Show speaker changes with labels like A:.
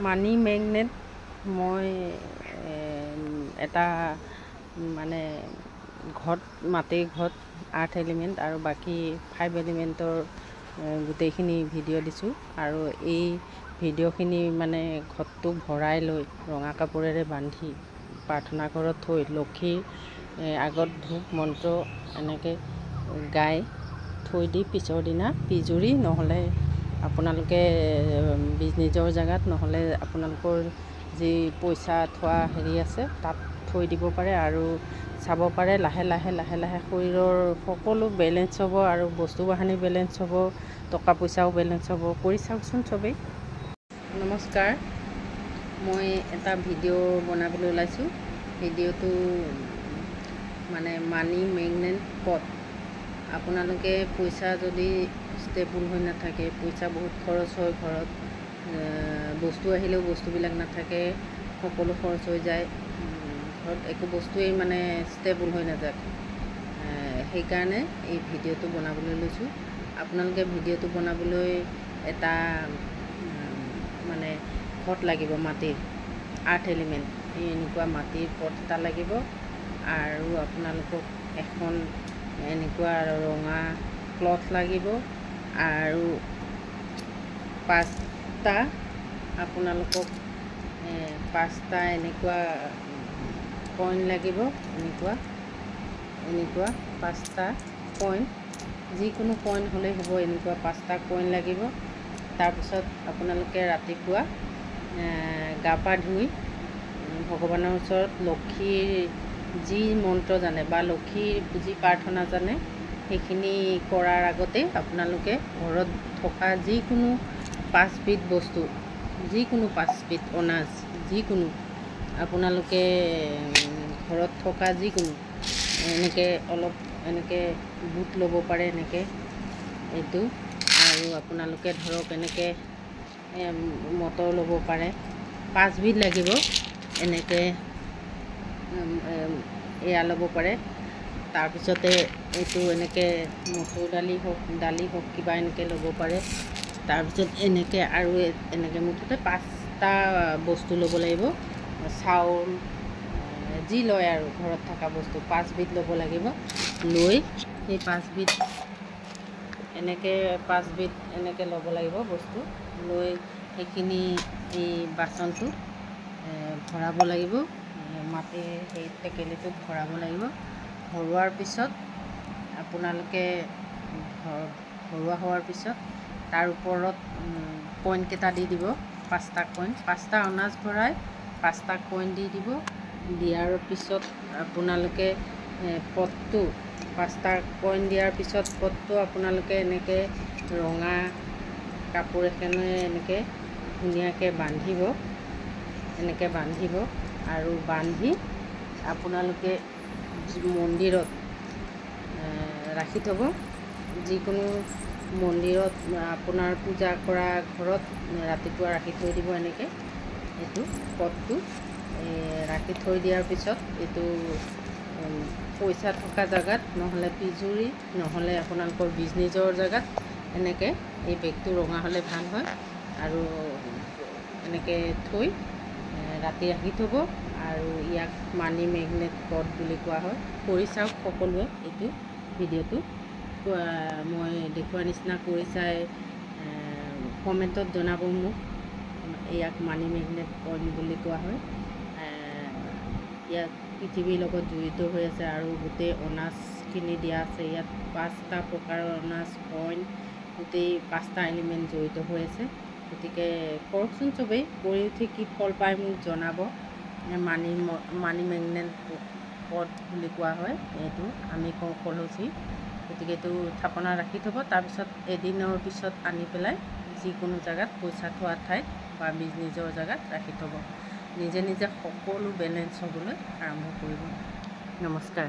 A: মানি magnet মই এটা মানে ঘট মাটিৰ ঘট আৰ্থ এলিমেণ্ট আৰু বাকী 5 এলিমেণ্টৰ গোটেইখিনি ভিডিঅ' দিছোঁ আৰু এই ভিডিঅ'খিনি মানে ঘটটো ভৰাই লৈ ৰঙা কাপোৰেৰে বান্ধি প্ৰাৰ্থনা ঘৰত থৈ লক্ষীৰ আগত ধূপ মন্ত্ৰ এনেকৈ গাই থৈ দি পিছৰ দিনা পিজুৰি নহ'লে আপোনালোকে নিজৰ জেগাত নহ'লে আপোনালোকৰ যি পইচা থোৱা হেৰি আছে তাত থৈ দিব পাৰে আৰু চাব পাৰে লাহে লাহে শৰীৰৰ সকলো বেলেঞ্চ হ'ব আৰু বস্তু বাহানি বেলেঞ্চ হ'ব, টকা পইচাও বেলেঞ্চ হ'ব। কৰি চাওকচোন চবেই। নমস্কাৰ, মই এটা ভিডিঅ' বনাবলৈ ওলাইছোঁ। ভিডিঅ'টো মানে মানি মেগনেট ক'ত। আপোনালোকে পইচা যদি ষ্টেবল হৈ নাথাকে, পইচা বহুত খৰচ হয় ঘৰত, বস্তু আহিলেও বস্তুবিলাক নাথাকে, সকলো খৰচ হৈ যায়, ঘৰত একো বস্তুৱেই মানে ষ্টেবল হৈ নাযায়। সেইকাৰণে এই ভিডিঅ'টো বনাবলৈ লৈছোঁ। আপোনালোকে ভিডিঅ'টো বনাবলৈ এটা মানে ঘট লাগিব, মাটিৰ আৰ্থ এলিমেণ্ট, এনেকুৱা মাটিৰ পট এটা লাগিব আৰু আপোনালোকক এখন এনেকুৱা ৰঙা ক্লথ লাগিব আৰু 5টা আপোনালোকক 5টা এনেকুৱা কইন লাগিব, এনেকুৱা 5টা কইন, যিকোনো কইন হ'লেই হ'ব। এনেকুৱা 5টা কইন লাগিব। তাৰপিছত আপোনালোকে ৰাতিপুৱা গা পা ধুই ভগৱানৰ ওচৰত লক্ষীৰ যি মন্ত্ৰ জানে বা লক্ষীৰ যি প্ৰাৰ্থনা জানে সেইখিনি কৰাৰ আগতে আপোনালোকে ঘৰত থকা যিকোনো 5বিধ বস্তু, যিকোনো 5বিধ অনাজ, যিকোনো আপোনালোকে ঘৰত থকা যিকোনো এনেকৈ অলপ এনেকৈ বুট ল'ব পাৰে, এনেকৈ এইটো, আৰু আপোনালোকে ধৰক এনেকৈ মটৰ ল'ব পাৰে। 5বিধ লাগিব। এনেকৈ এয়া ল'ব পাৰে। তাৰপিছতে এইটো এনেকৈ মচুৰ দালি হওক কিবা এনেকৈ ল'ব পাৰে। তাৰপিছত এনেকৈ আৰু এনেকৈ মুঠতে 5টা বস্তু ল'ব লাগিব। চাউল যি লয় আৰু ঘৰত থকা বস্তু 5বিধ ল'ব লাগিব। লৈ সেই 5বিধ এনেকৈ ল'ব লাগিব বস্তু। লৈ সেইখিনি এই বাচনটোত ভৰাব লাগিব, মাটিৰ সেই টেকেলিটোত ভৰাব লাগিব। ভৰোৱাৰ পিছত আপোনালোকে ভৰোৱা হোৱাৰ পিছত তাৰ ওপৰত কইনকেইটা দি দিব, 5টা কইন, 5টা অনাজ ভৰাই 5টা কইন দি দিব। দিয়াৰ পিছত আপোনালোকে পটটো 5টা কইন দিয়াৰ পিছত পটটো আপোনালোকে এনেকৈ ৰঙা কাপোৰ এখনেৰে এনেকৈ ধুনীয়াকৈ বান্ধিব, আৰু বান্ধি আপোনালোকে মন্দিৰত ৰাখি থ'ব। যিকোনো মন্দিৰত আপোনাৰ পূজা কৰা ঘৰত ৰাতিপুৱা ৰাখি থৈ দিব। এনেকৈ এইটো পটটো ৰাখি থৈ দিয়াৰ পিছত এইটো পইচা থকা জেগাত নহ'লে পিজুৰি নহ'লে আপোনালোকৰ বিজনেছৰ জেগাত এনেকৈ এই বেগটো ৰঙা হ'লে ভাল হয় আৰু এনেকৈ থৈ ৰাতি ৰাখি থ'ব। আৰু ইয়াক মানি মেগনেট পট বুলি কোৱা হয়। কৰি চাওক সকলোৱে এইটো ভিডিঅ'টো। মই দেখুওৱা নিচিনা কৰি চাই কমেণ্টত জনাব মোক। ইয়াক মানি মেগনেট পট বুলি কোৱা হয়। ইয়াত পৃথিৱীৰ লগত জড়িত হৈ আছে আৰু গোটেই অনাজখিনি দিয়া আছে। ইয়াত 5টা প্ৰকাৰৰ অনাজ, কইন, গোটেই 5টা এলিমেণ্ট জড়িত হৈ আছে। গতিকে কৰকচোন চবেই, কৰি উঠি কি ফল পায় মোক জনাব। মানি মেগনেট পট বুলি কোৱা হয় এইটো, আমি কওঁ কলচী। গতিকে এইটো থাপনাত ৰাখি থ'ব। তাৰপিছত এদিনৰ পিছত আনি পেলাই যিকোনো জেগাত পইচা থোৱা ঠাইত বা নিজৰ জেগাত ৰাখি থ'ব। নিজে সকলো বেলেঞ্চ হ'বলৈ আৰম্ভ কৰিব। নমস্কাৰ।